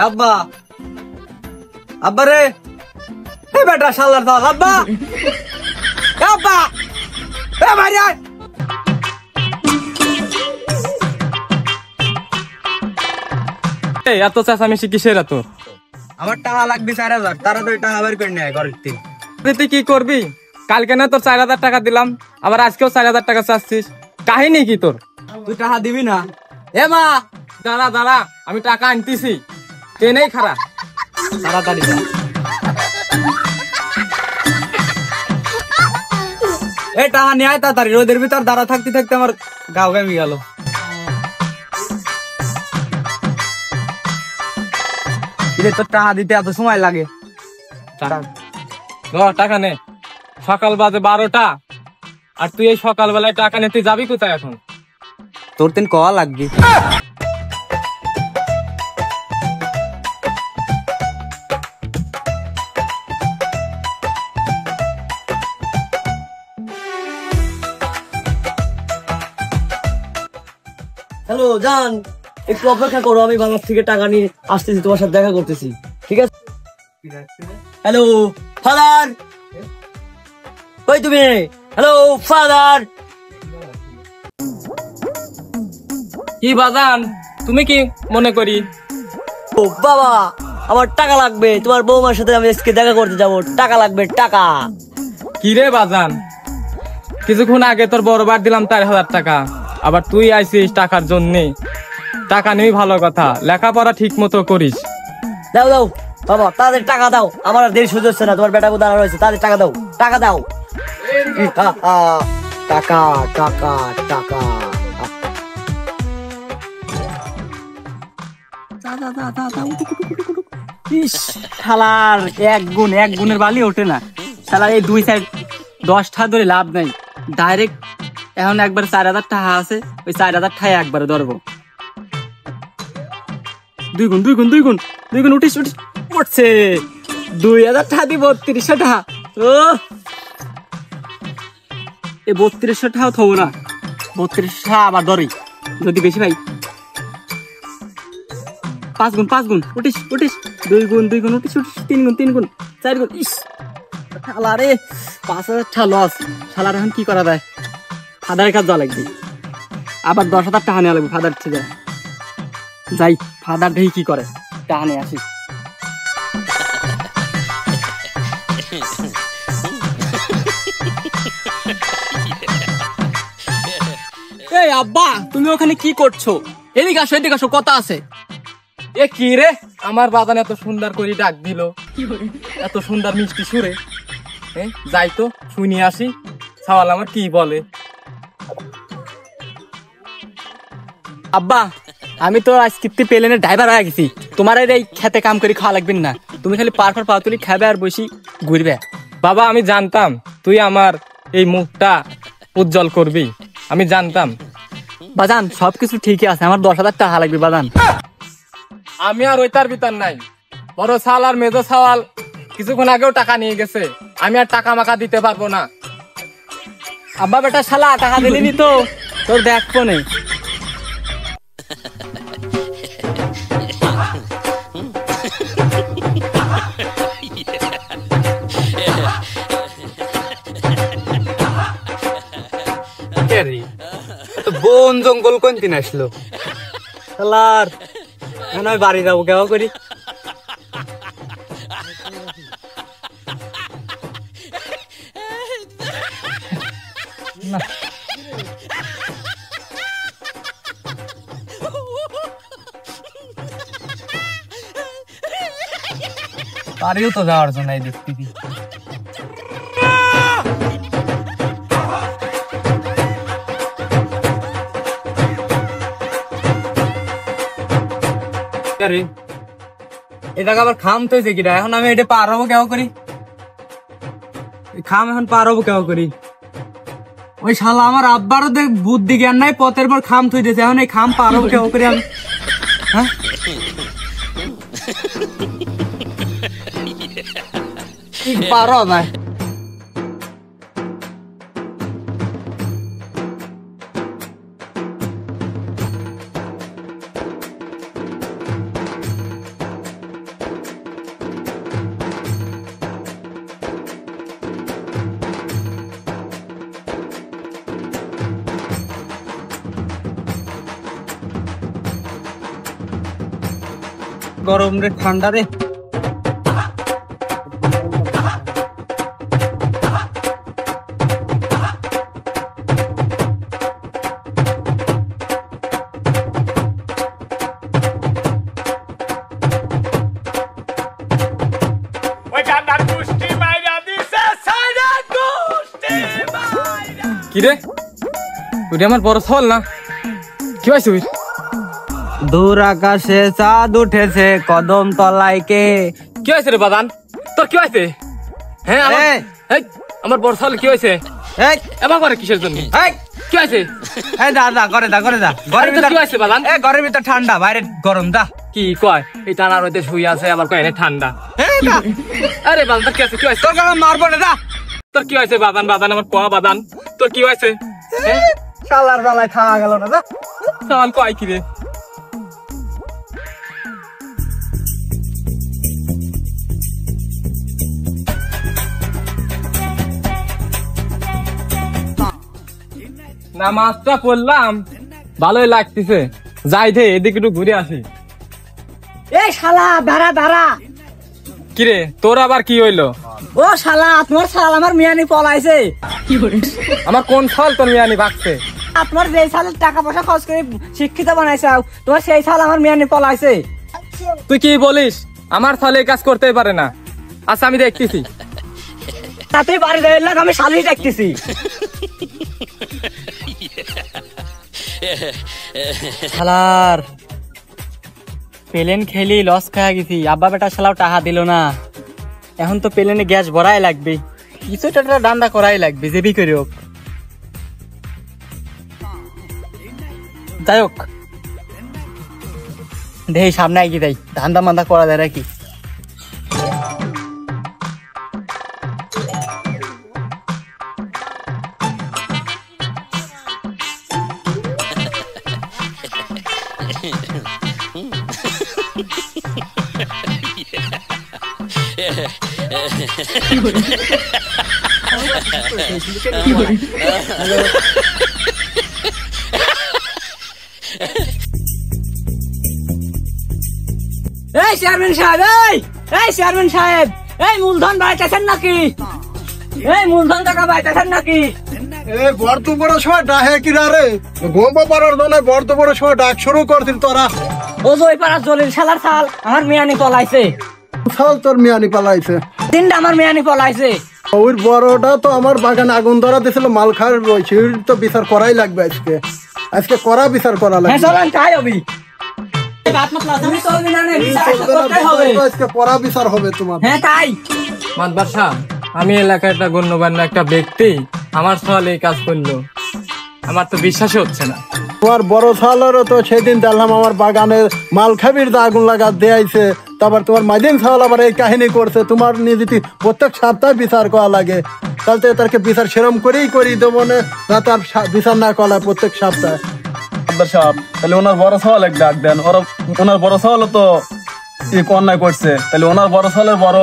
আব্বা আব্বা রে এ বেটা শালার দাল আব্বা আব্বা এ ভাইয়া এই এত চেঁচামেচি কিসের এত? আমার টাকা লাগবে 4000 তাড়াতাড়ি টাকা বের করে নিয়ে ঘরের থেকে। তুই কি করবি? কালকে না তোর 4000 টাকা দিলাম, আবার আজকেও 4000 টাকা চাচ্ছিস, কাহিনী কি তোর? তুই টাকা দিবি না? এ মা দাঁড়া দাঁড়া, আমি টাকা আনতেছি, ট্রেনেই খারাপ, তাড়াতাড়ি যা। এই টাকা নিয়ে আয় তাড়াতাড়ি, রোদের ভিতর দাঁড়া থাকতে থাকতে আমার গাও ঘেমে গেল। তোর টাকা দিতে এত সময় লাগে? টাকা নে, সকাল বাজে 12টা, আর তুই এই সকালবেলায় টাকা নে, তুই যাবি কোথায় এখন? তোর তেন কওয়া লাগবে। হ্যালো জান, একটু অপেক্ষা করো, আমি বাংলাদেশ থেকে টাকা নিয়ে আসতেছি, তোমার সাথে দেখা করতেছি, ঠিক আছে? হ্যালো ফাদার, কই তুমি? Hello father. কি বাজান, তুমি কি মনে করি? ও বাবা, আমার টাকা লাগবে, তোমার বৌমার সাথে আমি আজকে দেখা করতে যাবো, টাকা লাগবে টাকা। কি রে বাজান, কিছুক্ষণ আগে তোর বড় বার দিলাম 4000 টাকা, আবার তুই আইছিস টাকার জন্য? টাকা নেই ভালো কথা, লেখাপড়া ঠিক মতো করিস। দাও দাও বাবা, তাদের টাকা দাও, আমার আর দেরি সহ্য হচ্ছে না, তোমার বেটা দাঁড়া রয়েছে, তাদের টাকা দাও, টাকা দাও। টাকা টাকা টাকা। শালার এক গুণের বালি ওঠে না, শালার এই দুই সাইড 10 টাকা ধরে লাভ নাই, ডাইরেক্ট এখন একবার 4000 টাকা আছে, ওই 4000 টাকা একবারে ধরবো। দুই গুণ উঠিস উঠছে, 2000 টাকা দিব, 3200 টাকা। ও এই 3200 টাকাও থবো না, 3200 টাকা আবার ধরি, যদি বেশি ভাই 5 গুণ উঠিস 2 গুণ উঠিস 3 গুণ 4 গুণ। ইস শালারে 5000 টাকা লস, শালার এখন কি করা যায়? ফাদারের কাজ যাওয়া লাগবে, আবার 10,000 টাকা নেওয়া লাগবে ফাদার থেকে। যাই ফাদার দেখি কি করে, টাকা নিয়ে আসি। এই আব্বা, তুমি ওখানে কি করছো? এদিকে আসো, কথা আছে। এ কি রে, আমার বাজান এত সুন্দর করে ডাক দিল, এত সুন্দর মিষ্টি সুরে। যাই তো শুনি আসি, সওয়াল আমার কি বলে। আব্বা, আমি তো আজকে প্লেনের ড্রাইভার হয়ে গেছি, তোমার এই খেতে কাম করে খাওয়া লাগবে না, তুমি খালি পার পা তুলি খাবে আর বসি ঘুরবে। বাবা আমি জানতাম তুই আমার এই মুখটা উজ্জ্বল করবি, আমি জানতাম। বাজান সবকিছু ঠিকই আছে, আমার 10,000 টাকা লাগবে বাজান। আমি আর ওইটার ভিতর নাই, বড় সাল আর মেজো সাওয়াল কিছুক্ষণ আগেও টাকা নিয়ে গেছে, আমি আর টাকা মাকা দিতে পারবো না। আব্বা বেটা শালা টাকা দিলিনি তো, তোর দেখ ফোনে। বন জঙ্গল কোন দিন আসলো? শালার এখন আমি বাড়ি যাবো কেমন করি। বাড়িও তো যাওয়ার জন্য এই দেখতে কি এই জায়গা আবার খাম তো কিনা, এখন আমি এটা পার হবো কেমন করি? খাম এখন পার হবো কেমন করি? ওই শালা আমার আব্বারও দেখ বুদ্ধি জ্ঞান নাই, পথের পর খাম থই দিয়েছে, এখন এই খাম পার হবো কেমন করি আমি? হ্যাঁ পার হবে গরম রে ঠান্ডা রে। কিরে ওটা আমার বড় সওয়াল না, কি পাইছ তুই? দূর আকাশে চাঁদ উঠেছে কদম তলায় কে। কি হয়েছে রে বাদান, তোর কি হয়েছে? হ্যাঁ আমার বড় সওয়াল কি হয়েছে? এবার করে কিসের জন্য? কি হয়েছে? দা করে দা করে দা। ঘরের কি হয়েছে বাদান? ঘরের ভিতর ঠান্ডা, বাইরে গরম। দা কি কয় এই টানার মধ্যে শুয়ে আছে, আবার কয় এনে ঠান্ডা। আরে বাদান তোর কি আছে? কি হয়েছে? তোর মারবো না। দা তোর কি হয়েছে বাদান? বাদান আমার কোয়া বাদান, তোর কি হয়েছে? শালার বেলায় খাওয়া গেল না। দা সওয়াল কয় কি রে? নামাজটা পড়লাম, ভালোই লাগতেছে, যাই দে এদিকে একটু ঘুরে আসি। এই শালা দাঁড়া দাঁড়া। কিরে তোর আবার কি হইলো? ও শালা তোমার শাল আমার মিয়ানি পলাইছে। আমার কোন ফল তোর মিয়ানি ভাগছে? আপনার যে সালের টাকা পয়সা খরচ করে শিক্ষিত বানাইছে তোমার সেই সাল আমার মিয়ানি পলাইছে। তুই কি বলিস? আমার ফলে এই কাজ করতেই পারে না। আচ্ছা আমি দেখতেছি। তাতে বাড়ি দেয় না, আমি শালি দেখতেছি। শালার প্লেন খেলি লস খাওয়া গেছি, আব্বা বেটা শালাও টাকা দিল না। এখন তো প্লেনে গ্যাস ভরাই লাগবে, কিছুটা ডান্ডা করাই লাগবে, যেবি করে হোক। যাই হোক দেখি সামনে এগিয়ে দেয়, ধান্দা মান্দা করা যায় নাকি। এই চেয়ারম্যান সাহেব, এই চেয়ারম্যান সাহেব, এই মূলধন বাড়াইতেছেন নাকি? এই মূলধন টাকা বাড়াইতেছেন নাকি? বর্ত বড় সময় ডাহে কিনা রে, ঘুম পাড়ার দলে বর্ত বড় সময় ডাক শুরু করছিল তোরা। ও জয় পাড়া জলিল শালার শাল আমার মিয়ানি পলাইছে। শাল তোর মিয়ানি পালাইছে? তিনটা আমার মিয়ানি পলাইছে। ওই বড়টা তো আমার বাগানে আগুন ধরা দিয়েছিল, মাল খাওয়ার রয়েছে, তো বিচার করাই লাগবে আজকে। আজকে করা বিচার করা লাগবে। হ্যাঁ চলেন তাই হবি। তুমি চলবি না, বিচার করতে হবে। আজকে করা বিচার হবে তোমার। হ্যাঁ তাই। মাতবার সাহেব, আমি এলাকার একটা গণ্যমান্য একটা ব্যক্তি, আমার সওয়াল এই কাজ করলো, আমার তো বিশ্বাসই হচ্ছে না। তোমার বড় সালেরও তো সেদিন দেখলাম আমার বাগানের মাল খাবির দা আগুন লাগা দেয়াইছে, তারপর তোমার মাদিন সাল আবার এই কাহিনী করছে। তোমার নিজে প্রত্যেক সপ্তাহে বিচার করা লাগে, তাহলে তারকে বিচার সেরম করেই করি দেবো না, তার বিচার না করা প্রত্যেক সপ্তাহে। তাহলে ওনার বড় সওয়াল এক ডাক দেন, ওনার বড় সওয়ালও তো অন্যায় করছে, তাহলে ওনার বড় সওয়ালের বড়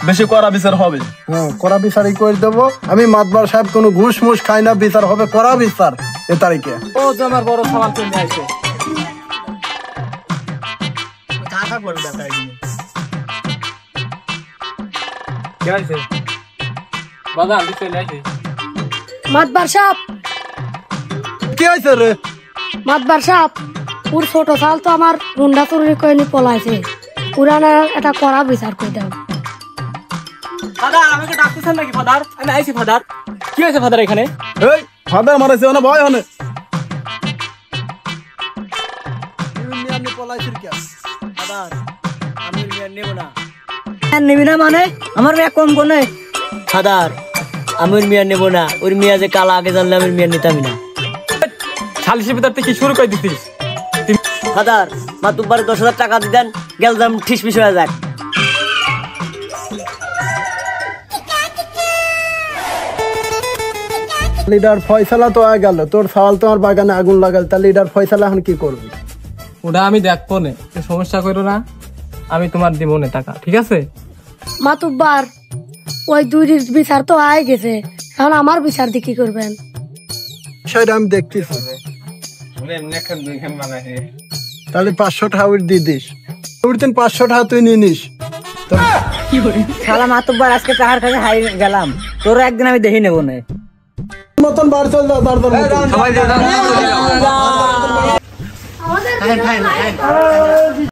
বেশি করা বিচার হবে। হ্যাঁ করা বিচারই করে দেবো আমি। মাতবার সাহেব কোনো ঘুষ মুষ খাই না, বিচার হবে করা বিচার এ তারিখে। ও যে আমার বড় সওয়াল চলে আসছে। কি হয়েছে? বাদান তুই চলে আসিস। মাতবার সাপ, কি হয়েছে রে? মাতবার সাপ, ওর ছোট সাল তো আমার গুন্ডা চুরি করে নি পলাইছে, পুরানা এটা করা বিচার করে দাও। ফাদার আমাকে ডাকতেছেন নাকি? ফাদার আমি আইছি। ফাদার কি হয়েছে? ফাদার এখানে এই ফাদার মারাইছে না ভয় হনে নিবি না মানে আমার মেয়ে কম কোনে। ফাদার আমি ওর মিয়া নেবো না, ওর মিয়া যে কালা আগে জানলে আমি মিয়া নিতামই না। সালিশের ভিতর থেকে কি শুরু করে দিছিস? ফাদার মা দুবার 10,000 টাকা দিতেন, গেলদাম ঠিসমিস হয়ে যাক। লিডার ফয়সালা তো হয়ে গেল, তোর সওয়াল তোমার বাগানে আগুন লাগাল, তাহলে লিডার ফয়সালা এখন কি করবি? ওটা আমি দেখবো না, সমস্যা করো না, আমি তোমার দিব না টাকা, ঠিক আছে? মাতুব্বার ওই দুই বিচার তো আয় গেছে, এখন আমার বিচার দিয়ে কি করবেন? সেটা আমি দেখতেছি। তাহলে 500 টাকা ওর দিয়ে দিস। ওর দিন 500 টাকা তুই নিয়ে নিস। শালা মাতব্বর আজকে টাকার কাছে হাই গেলাম, তোর একদিন আমি দেখে নেবো না। মতন বার চল যা, দাঁড় সবাই